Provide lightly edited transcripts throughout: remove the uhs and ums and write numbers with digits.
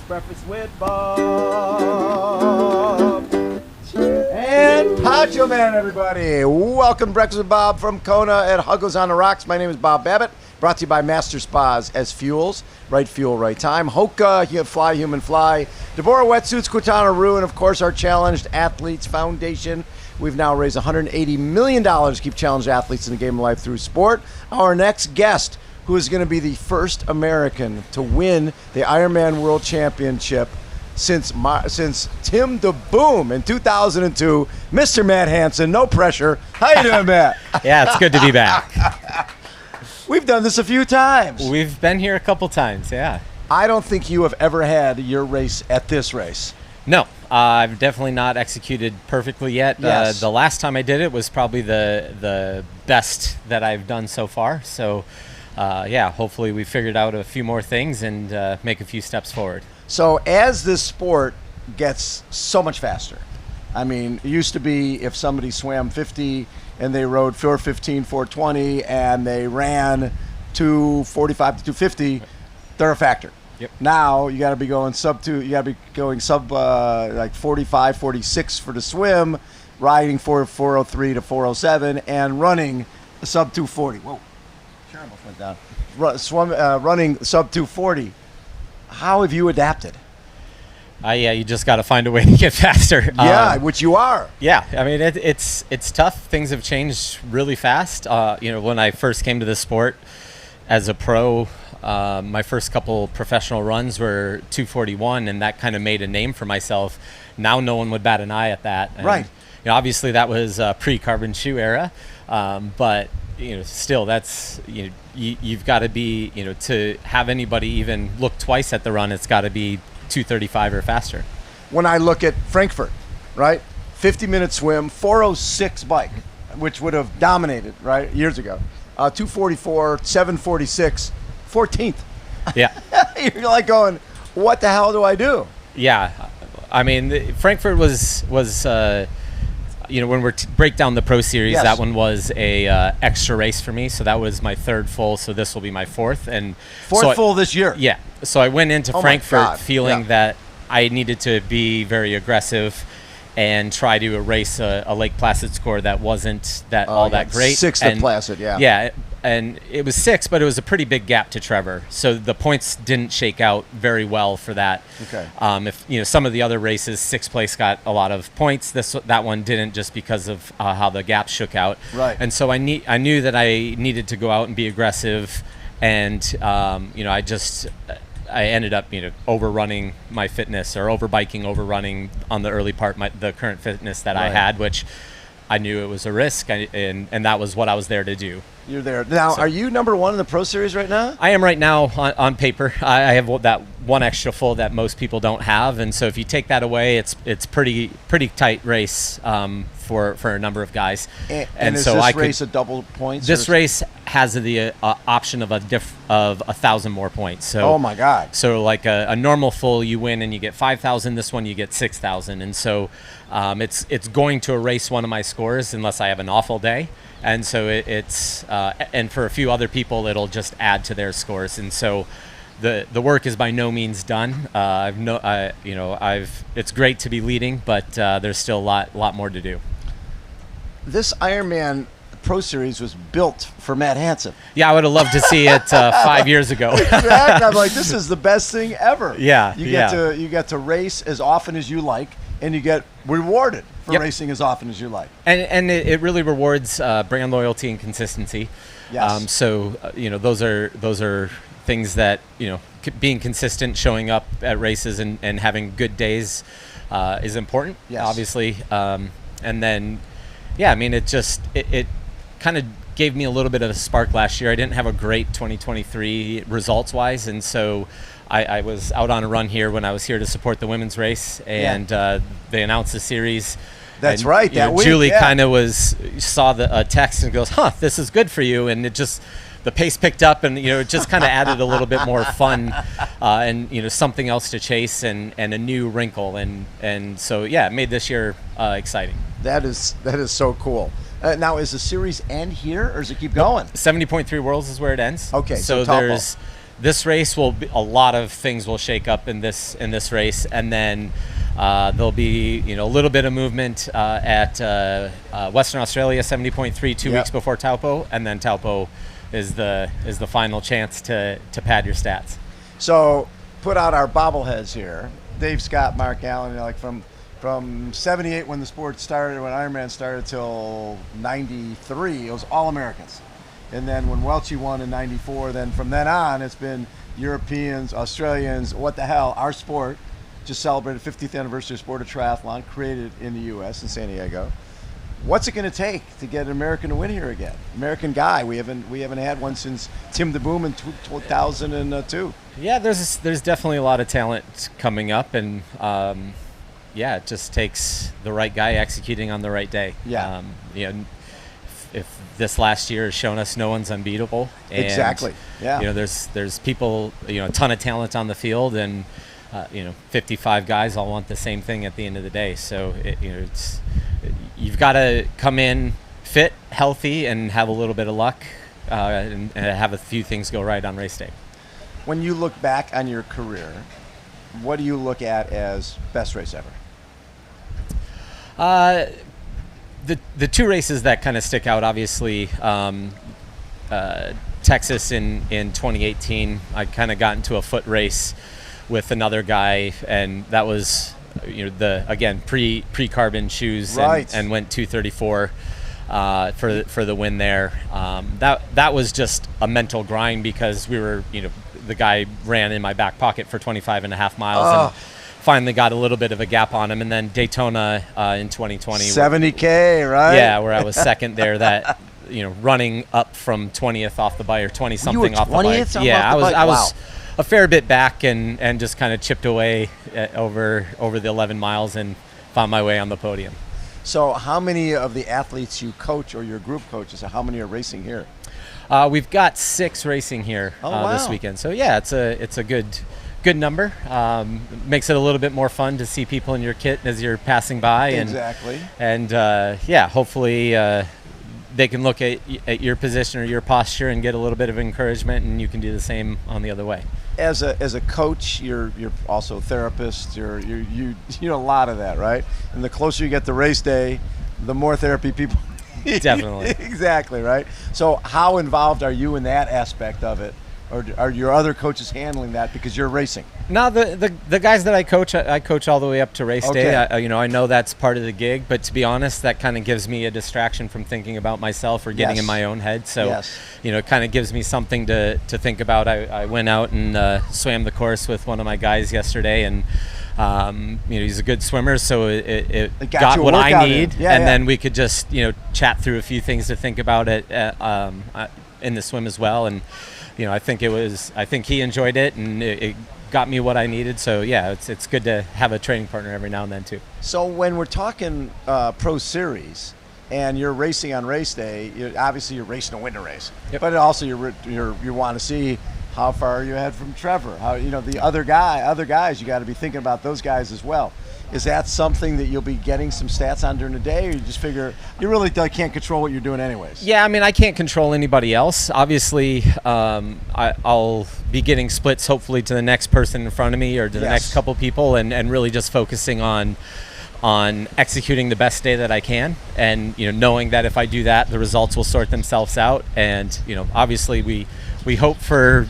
Breakfast with Bob. And Poncho Man, everybody. Welcome to Breakfast with Bob from Kona at Huggo's on the Rocks. My name is Bob Babbitt. Brought to you by Master Spas SFuels. Right fuel, right time. HOKA, Fly Human Fly. Deboer, Wetsuits, Quintana, and of course our Challenged Athletes Foundation. We've now raised $180 million to keep challenged athletes in the game of life through sport. Our next guest, who is going to be the first American to win the Ironman World Championship since Tim the Boom in 2002, Mr. Matt Hanson. No pressure. How you doing, Matt? Yeah, it's good to be back. We've done this a few times. We've been here a couple times, yeah. I don't think you have ever had your race at this race. No, I've definitely not executed perfectly yet. Yes. The last time I did it was probably the best that I've done so far. So, yeah, hopefully we figured out a few more things and make a few steps forward. So as this sport gets so much faster, I mean, it used to be if somebody swam 50 and they rode 415, 420, and they ran 245 to 250, they're a factor. Yep. Now you got to be going sub 2. You got to be going sub like 45, 46 for the swim, riding 403 to 407, and running sub 240. Whoa, sure, almost went down. Running sub 240. How have you adapted? Yeah, you just got to find a way to get faster. Yeah, which you are. Yeah, I mean it's tough. Things have changed really fast. When I first came to this sport as a pro, my first couple professional runs were 241, and that kind of made a name for myself. Now no one would bat an eye at that. And, right. Obviously that was pre-carbon shoe era, but still that's you've got to be to have anybody even look twice at the run, it's got to be 235 or faster. When I look at Frankfurt, right, 50-minute swim, 406 bike, which would have dominated right years ago, 244, 746, 14th. Yeah. You're like going, what the hell do I do? Yeah, I mean Frankfurt was when we break down the Pro Series, yes, that one was a extra race for me. So that was my third full. So this will be my fourth. And full this year. Yeah. So I went into Frankfurt feeling that I needed to be very aggressive and try to erase a Lake Placid score that wasn't all that great. Sixth at Placid, yeah. Yeah, and it was 6, but it was a pretty big gap to Trevor. So the points didn't shake out very well for that. Okay. If some of the other races, 6th place got a lot of points. That one didn't, just because of how the gap shook out. Right. And so I knew that I needed to go out and be aggressive, and I ended up, overrunning my fitness, or overrunning on the early part the current fitness that I had, which I knew it was a risk, and that was what I was there to do. You're there now. So, are you number one in the Pro Series right now? I am right now on paper. I have that one extra full that most people don't have, and so if you take that away, it's pretty tight race for a number of guys. And is so this race a double points? This race has the option of 1,000 more points. So, oh my God! So like a normal full, you win and you get 5,000. This one you get 6,000, and so it's going to erase one of my scores unless I have an awful day. And so and for a few other people, it'll just add to their scores. And so the work is by no means done. It's great to be leading, but there's still a lot more to do. This Ironman Pro Series was built for Matt Hanson. Yeah, I would have loved to see it 5 years ago. Exactly. I'm like, this is the best thing ever. Yeah. You get to race as often as you like, and you get rewarded for racing as often as you like. And it really rewards brand loyalty and consistency. Yes. Those are things that, being consistent, showing up at races and having good days is important, obviously. And then, it kind of gave me a little bit of a spark last year. I didn't have a great 2023 results-wise, and so I was out on a run here when I was here to support the women's race, and they announced the series. That's and, right. That week, Julie kind of saw the text and goes, "Huh, this is good for you," and the pace picked up, and it just kind of added a little bit more fun, and something else to chase, and a new wrinkle, and so it made this year exciting. That is so cool. Now, is the series end here, or does it keep going? 70.3 Worlds is where it ends. Okay, so this race will be, a lot of things will shake up in this race, and then there'll be a little bit of movement at Western Australia 70.3 2 weeks before Taupo, and then Taupo is the final chance to pad your stats. So put out our bobbleheads here. Dave Scott, Mark Allen, like from 78 when the sport started, when Ironman started, till 93, it was all Americans. And then when Welchie won in 94, then from then on, it's been Europeans, Australians, what the hell, our sport just celebrated 50th anniversary of Sport of Triathlon, created in the U.S. in San Diego. What's it going to take to get an American to win here again? American guy. We haven't had one since Tim DeBoom in 2002. Yeah, there's definitely a lot of talent coming up, and it just takes the right guy executing on the right day. Yeah. If this last year has shown us no one's unbeatable. And, exactly. Yeah. There's people, a ton of talent on the field, and 55 guys all want the same thing at the end of the day. So you've got to come in fit, healthy, and have a little bit of luck, and have a few things go right on race day. When you look back on your career, what do you look at as best race ever? The two races that kind of stick out, obviously, Texas in 2018, I kind of got into a foot race with another guy, and that was pre-carbon shoes, right, and went 234 for the win there. That was just a mental grind, because we were the guy ran in my back pocket for 25 and a half miles and finally got a little bit of a gap on him. And then Daytona in 2020, 70K, right? Yeah, where I was second there, that running up from 20th off the bike, or 20 something off the bike. Yeah, I was a fair bit back, and just kind of chipped away over the 11 miles and found my way on the podium. So how many of the athletes you coach, or your group coaches, how many are racing here? We've got 6 racing here this weekend. So yeah, it's a good number. Makes it a little bit more fun to see people in your kit as you're passing by. Exactly. And hopefully they can look at your position or your posture and get a little bit of encouragement, and you can do the same on the other way. As a coach, you're also a therapist. You a lot of that, right? And the closer you get to race day, the more therapy people. Definitely. Exactly, right? So how involved are you in that aspect of it? Or are your other coaches handling that because you're racing? No, the guys that I coach all the way up to race day. I know that's part of the gig, but to be honest, that kind of gives me a distraction from thinking about myself or getting in my own head. So, it kind of gives me something to think about. I went out and swam the course with one of my guys yesterday, and he's a good swimmer, so it got what I need, then we could just chat through a few things to think about it in the swim as well. And I think he enjoyed it, and it got me what I needed. So yeah, it's good to have a training partner every now and then too. So when we're talking Pro Series and you're racing on race day, obviously you're racing a winter race, but also you want to see how far are you ahead from Trevor? How the other guys, you got to be thinking about those guys as well. Is that something that you'll be getting some stats on during the day, or you just figure you really can't control what you're doing anyways? Yeah, I mean, I can't control anybody else. Obviously, I'll be getting splits hopefully to the next person in front of me, or to the next couple people, and really just focusing on executing the best day that I can, and knowing that if I do that, the results will sort themselves out. And obviously we hope for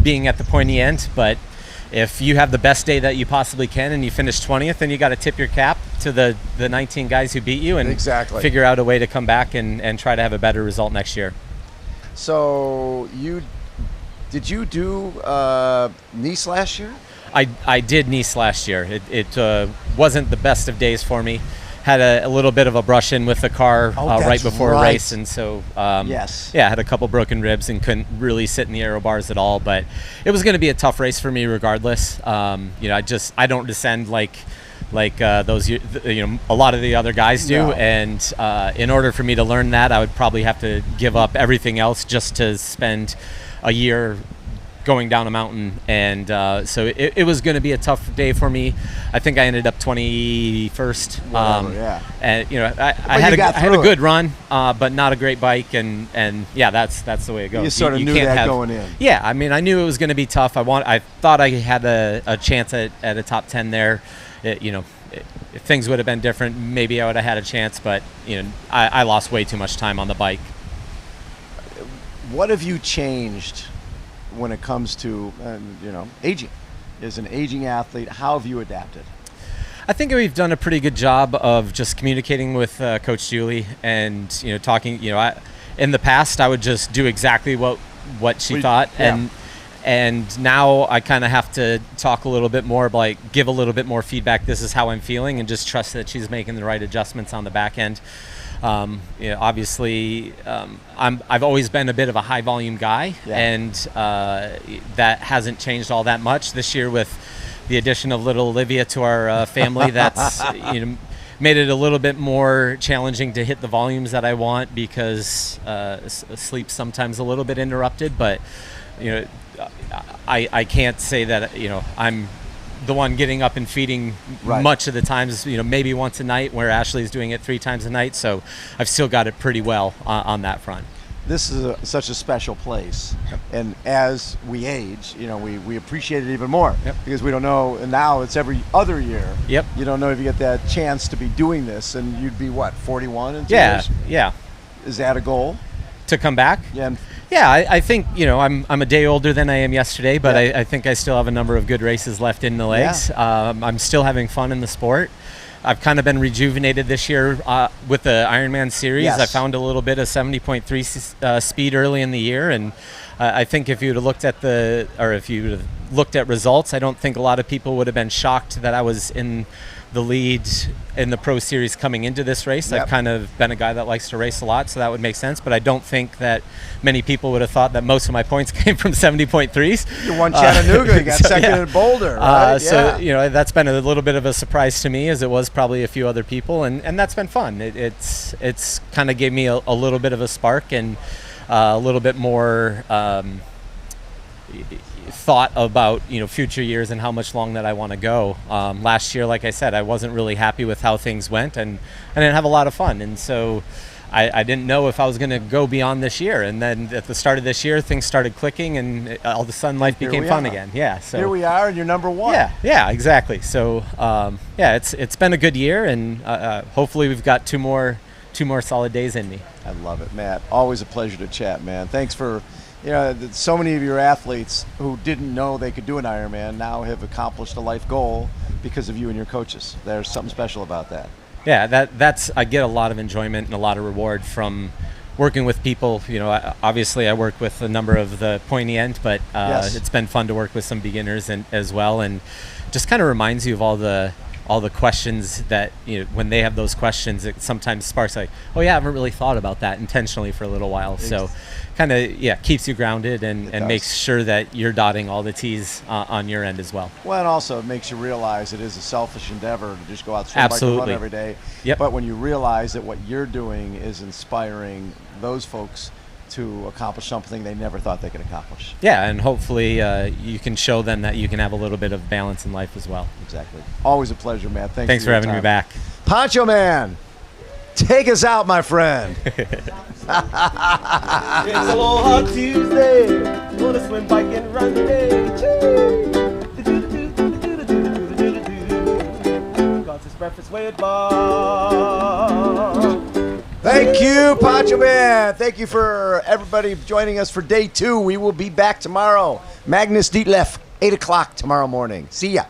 being at the pointy end, but if you have the best day that you possibly can and you finish 20th, then you got to tip your cap to the 19 guys who beat you, and figure out a way to come back and try to have a better result next year. So did you do Nice last year? I did Nice last year. It wasn't the best of days for me. Had a little bit of a brush in with the car right before a race, and so had a couple broken ribs and couldn't really sit in the aero bars at all. But it was going to be a tough race for me regardless. I don't descend like those a lot of the other guys do, and in order for me to learn that, I would probably have to give up everything else just to spend a year going down a mountain, and so it was going to be a tough day for me. I think I ended up 21st. And I had a good run, but not a great bike, and yeah, that's the way it goes. You sort of knew that going in. Yeah, I mean, I knew it was going to be tough. I thought I had a chance at a top 10 there. If things would have been different, maybe I would have had a chance, but I lost way too much time on the bike. What have you changed when it comes to aging? As an aging athlete, how have you adapted? I think we've done a pretty good job of just communicating with Coach Julie and talking. In the past, I would just do exactly what she thought, and now I kind of have to talk a little bit more, like give a little bit more feedback. This is how I'm feeling, and just trust that she's making the right adjustments on the back end. Obviously, I've always been a bit of a high volume guy, and that hasn't changed all that much this year with the addition of little Olivia to our family. That's made it a little bit more challenging to hit the volumes that I want, because sleep sometimes a little bit interrupted. But I can't say that I'm the one getting up and feeding much of the times, maybe once a night, where Ashley's doing it 3 times a night. So I've still got it pretty well on that front. This is such a special place. And as we age, we appreciate it even more, because we don't know, and now it's every other year. Yep. You don't know if you get that chance to be doing this, and you'd be 41 in 2 years? Yeah. Is that a goal? To come back? Yeah. Yeah, I think, I'm a day older than I am yesterday, but I think I still have a number of good races left in the legs. Yeah. I'm still having fun in the sport. I've kind of been rejuvenated this year with the Ironman series. Yes. I found a little bit of 70.3 speed early in the year, and I think if you would have looked at results, I don't think a lot of people would have been shocked that I was in the lead in the Pro Series coming into this race. I've kind of been a guy that likes to race a lot, so that would make sense. But I don't think that many people would have thought that most of my points came from 70.3s. You won Chattanooga, you got second in Boulder. Right? So that's been a little bit of a surprise to me, as it was probably a few other people, and that's been fun. It's kind of gave me a little bit of a spark, and a little bit more thought about future years and how much long that I want to go. Last year, like I said, I wasn't really happy with how things went, and I didn't have a lot of fun, and so I didn't know if I was going to go beyond this year. And then at the start of this year, things started clicking, and all of a sudden life became fun again. Yeah, so here we are, and you're number 1. Yeah, exactly. So it's been a good year, and hopefully we've got two more solid days in me. I love it, Matt. Always a pleasure to chat, man. Thanks for so many of your athletes who didn't know they could do an Ironman now have accomplished a life goal because of you and your coaches. There's something special about that. Yeah, that's I get a lot of enjoyment and a lot of reward from working with people. Obviously I work with a number of the pointy end, but it's been fun to work with some beginners as well, and just kind of reminds you of all the questions that when they have those questions, it sometimes sparks like, oh yeah, I haven't really thought about that intentionally for a little while. So kind of keeps you grounded and makes sure that you're dotting all the T's on your end as well. Well, and also it makes you realize it is a selfish endeavor to just go out swim bike and run every day. Yep. But when you realize that what you're doing is inspiring those folks to accomplish something they never thought they could accomplish. Yeah, and hopefully you can show them that you can have a little bit of balance in life as well. Exactly. Always a pleasure, Matt. Thanks for having me back. Poncho Man, take us out, my friend. It's Aloha Tuesday. Wanna swim, bike, and run today. Got this breakfast way at bar. Thank you, Poncho Man. Thank you for everybody joining us for day 2. We will be back tomorrow. Magnus Dietlef, 8 o'clock tomorrow morning. See ya.